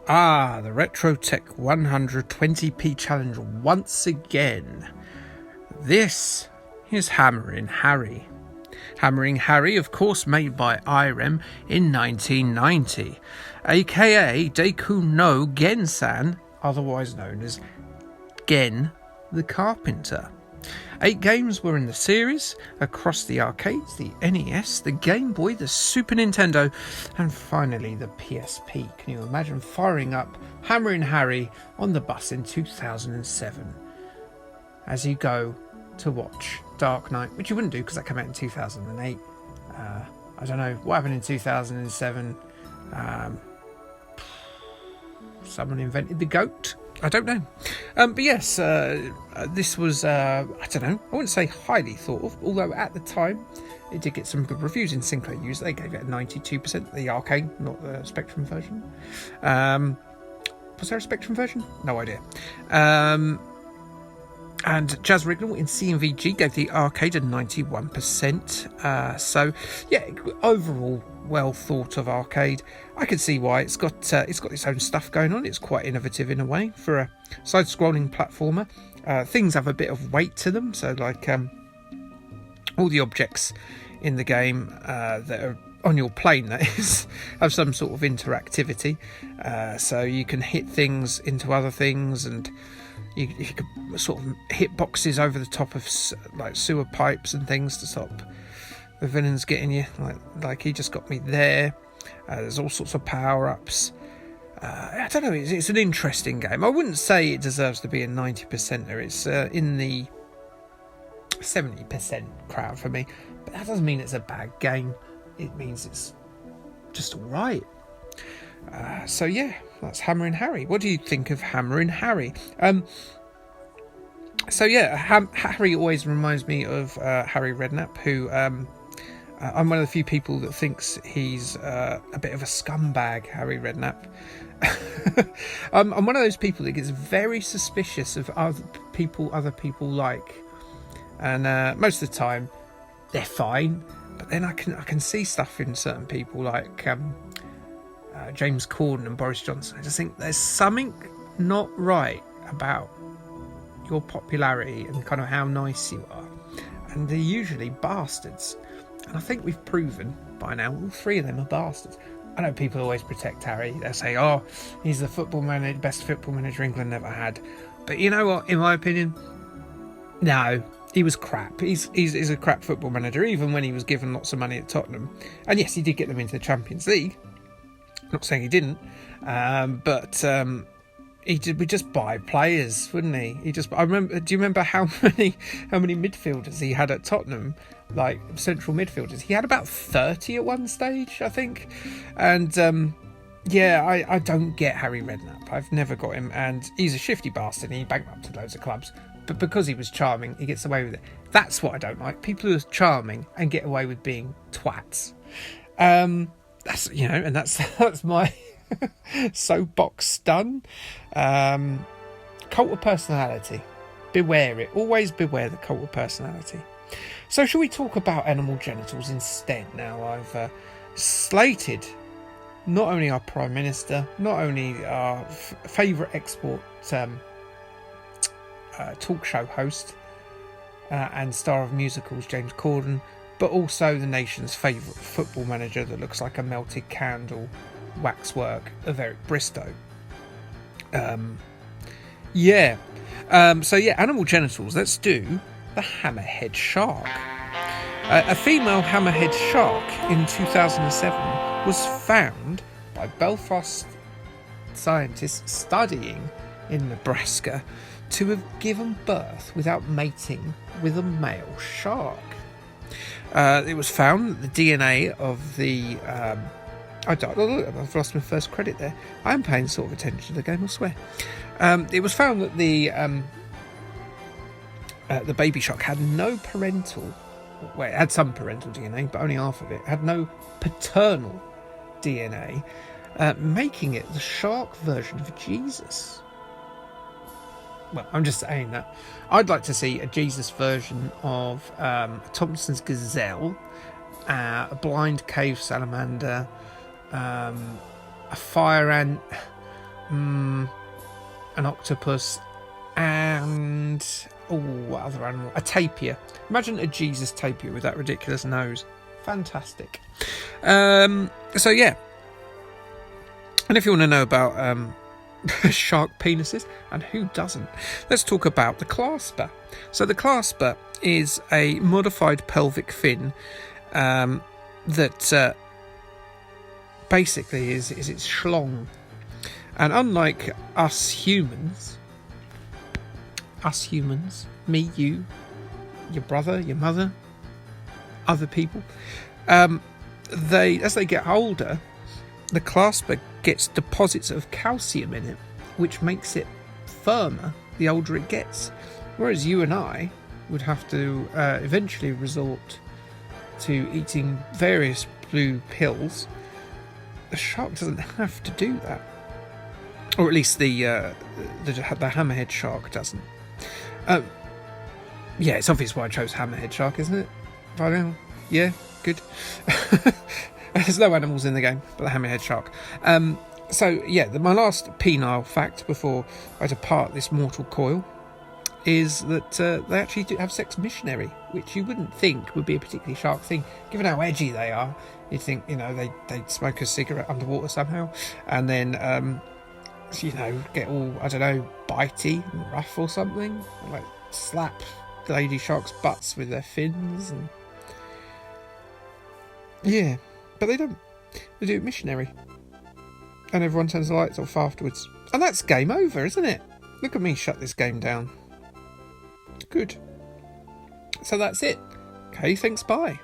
The RetroTech 120p challenge once again. This is Hammerin Harry. Hammerin Harry, of course, made by Irem in 1990, aka Deku no Gen-san, otherwise known as Gen the Carpenter. 8 games were in the series, across the arcades, the NES, the Game Boy, the Super Nintendo, and finally the PSP. Can you imagine firing up Hammerin Harry on the bus in 2007 as you go to watch Dark Knight, which you wouldn't do because that came out in 2008. I don't know what happened in 2007. Someone invented the goat. I don't know. But yes, this was, I don't know, I wouldn't say highly thought of, although at the time it did get some good reviews in Sinclair News. They gave it a 92%, the arcade, not the Spectrum version. Was there a Spectrum version? No idea. And Jazz Rignall in CMVG gave the arcade a 91%. So, yeah, overall, well thought of arcade. I can see why it's got its own stuff going on. It's quite innovative in a way for a side-scrolling platformer. Things have a bit of weight to them, so like all the objects in the game that are on your plane, that is, have some sort of interactivity. So you can hit things into other things, and you could sort of hit boxes over the top of like sewer pipes and things to stop the villains getting you. Like he just got me there. There's all sorts of power-ups. I don't know, it's an interesting game. I wouldn't say it deserves to be a 90%er. It's in the 70% crowd for me. But that doesn't mean it's a bad game. It means it's just alright. So yeah, that's Hammerin Harry. What do you think of Hammerin Harry? So yeah, Harry always reminds me of Arry Redknapp, who I'm one of the few people that thinks he's a bit of a scumbag, Arry Redknapp. I'm one of those people that gets very suspicious of other people like, and most of the time they're fine, but then I can see stuff in certain people like James Corden and Boris Johnson. I just think there's something not right about your popularity and kind of how nice you are, and they're usually bastards. And I think we've proven by now all 3 of them are bastards. I know people always protect Harry. They'll say, oh, he's the best football manager England ever had. But you know what, in my opinion, no, he was crap. He's a crap football manager, even when he was given lots of money at Tottenham. And yes, he did get them into the Champions League. Not saying he didn't, but he would just buy players, wouldn't he? I remember. Do you remember how many midfielders he had at Tottenham? Like central midfielders, he had about 30 at one stage, I think. And yeah, I don't get Arry Redknapp. I've never got him, and he's a shifty bastard. And he bankrupted loads of clubs, but because he was charming, he gets away with it. That's what I don't like. People who are charming and get away with being twats. That's and that's my soapbox done. Cult of personality. Beware it. Always beware the cult of personality. So shall we talk about animal genitals instead? Now I've slated not only our Prime Minister, not only our favourite export talk show host and star of musicals James Corden, but also the nation's favourite football manager that looks like a melted candle, waxwork of Eric Bristow. So animal genitals. Let's do the hammerhead shark. A female hammerhead shark in 2007 was found by Belfast scientists studying in Nebraska to have given birth without mating with a male shark. It was found that the DNA of the I've lost my first credit there. I am paying sort of attention to the game, I swear. It was found that the baby shark had no parental... Well, it had some parental DNA, but only half of it. It had no paternal DNA, making it the shark version of Jesus. Well, I'm just saying that. I'd like to see a Jesus version of Thompson's gazelle, a blind cave salamander, a fire ant, an octopus, and what other animal? A tapir. Imagine a Jesus tapir with that ridiculous nose. Fantastic. So yeah. And if you want to know about shark penises, and who doesn't, let's talk about the clasper. So the clasper is a modified pelvic fin that basically is its schlong. And unlike us humans, me, you, your brother, your mother, other people, as they get older, the clasper gets deposits of calcium in it, which makes it firmer the older it gets. Whereas you and I would have to eventually resort to eating various blue pills. The shark doesn't have to do that, or at least the hammerhead shark doesn't. Yeah, it's obvious why I chose hammerhead shark, isn't it? By now, yeah, good. There's no animals in the game but the hammerhead shark. So yeah, my last penile fact before I depart this mortal coil is that they actually do have sex missionary, which you wouldn't think would be a particularly shark thing, given how edgy they are. You'd think, they'd smoke a cigarette underwater somehow, and then get all, I don't know, bitey and rough or something, like slap lady sharks' butts with their fins, and yeah, but they don't. They do it missionary, and everyone turns the lights off afterwards, and that's game over, isn't it? Look at me shut this game down. Good. So that's it. Okay, thanks, bye.